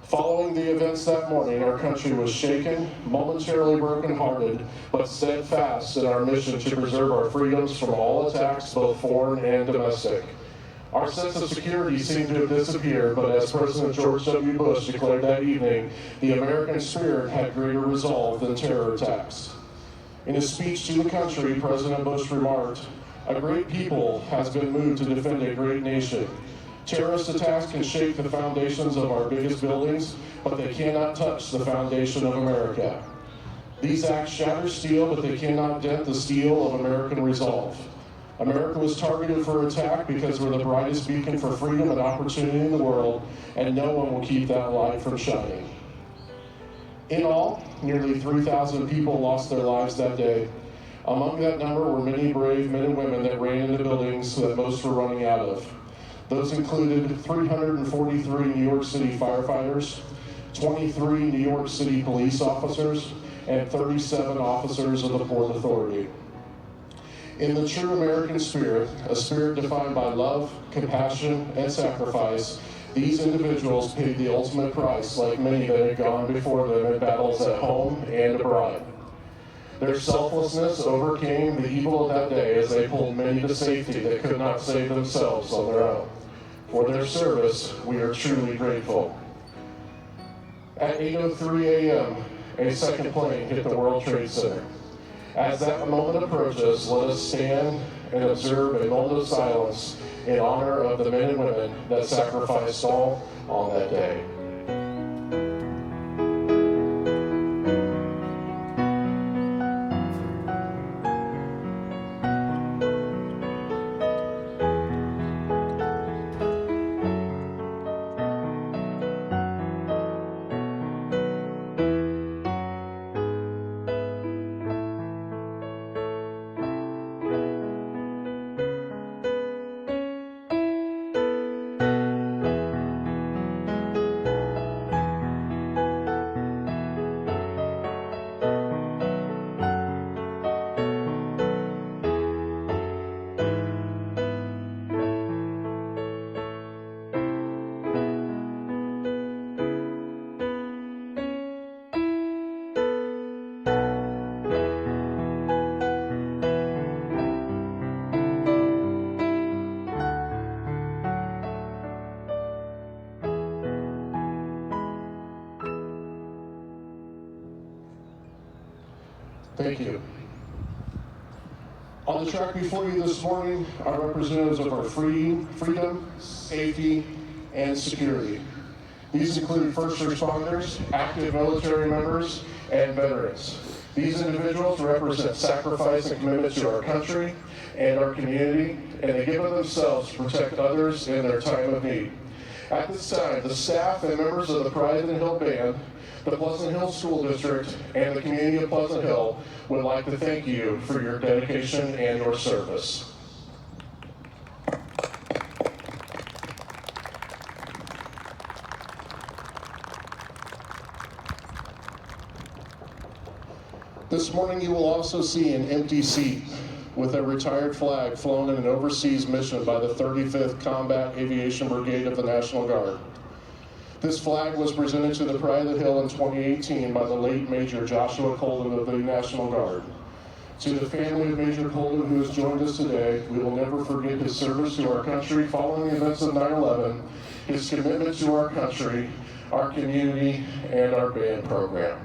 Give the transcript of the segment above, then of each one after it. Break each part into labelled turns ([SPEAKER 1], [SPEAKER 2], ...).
[SPEAKER 1] Following the events that morning, our country was shaken, momentarily brokenhearted, but steadfast in our mission to preserve our freedoms from all attacks, both foreign and domestic. Our sense of security seemed to have disappeared, but as President George W. Bush declared that evening, the American spirit had greater resolve than terror attacks. In his speech to the country, President Bush remarked, "A great people has been moved to defend a great nation. Terrorist attacks can shake the foundations of our biggest buildings, but they cannot touch the foundation of America. These acts shatter steel, but they cannot dent the steel of American resolve. America was targeted for attack because we're the brightest beacon for freedom and opportunity in the world, and no one will keep that light from shining." In all, nearly 3,000 people lost their lives that day. Among that number were many brave men and women that ran into buildings that most were running out of. Those included 343 New York City firefighters, 23 New York City police officers, and 37 officers of the Port Authority. In the true American spirit, a spirit defined by love, compassion, and sacrifice, these individuals paid the ultimate price, like many that had gone before them in battles at home and abroad. Their selflessness overcame the evil of that day as they pulled many to safety that could not save themselves on their own. For their service, we are truly grateful. At 8:03 a.m., a second plane hit the World Trade Center. As that moment approaches, let us stand and observe a moment of silence in honor of the men and women that sacrificed all on that day. Thank you. On the track before you this morning are representatives of our freedom, safety, and security. These include first responders, active military members, and veterans. These individuals represent sacrifice and commitment to our country and our community, and they give of themselves to protect others in their time of need. At this time, the staff and members of the Pride and Hill Band, the Pleasant Hill School District, and the community of Pleasant Hill would like to thank you for your dedication and your service. This morning you will also see an empty seat with a retired flag flown in an overseas mission by the 35th Combat Aviation Brigade of the National Guard. This flag was presented to the Pride of the Hill in 2018 by the late Major Joshua Colden of the National Guard. To the family of Major Colden who has joined us today, we will never forget his service to our country following the events of 9/11, his commitment to our country, our community, and our band program.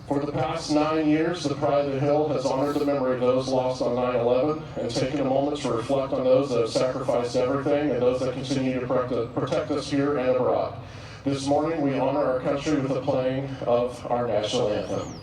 [SPEAKER 1] For the past 9 years, the Pride of the Hill has honored the memory of those lost on 9/11 and taken a moment to reflect on those that have sacrificed everything and those that continue to protect us here and abroad. This morning, we honor our country with the playing of our national anthem.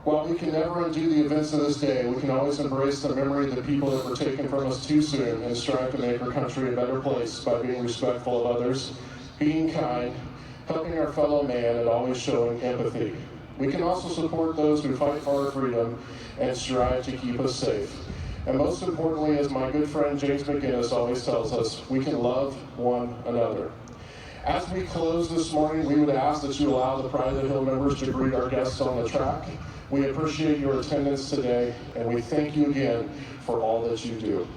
[SPEAKER 1] While we can never undo the events of this day, we can always embrace the memory of the people that were taken from us too soon and strive to make our country a better place by being respectful of others, being kind, helping our fellow man, and always showing empathy. We can also support those who fight for our freedom and strive to keep us safe. And most importantly, as my good friend James McGinnis always tells us, we can love one another. As we close this morning, we would ask that you allow the Pride of the Hill members to greet our guests on the track. We appreciate your attendance today, and we thank you again for all that you do.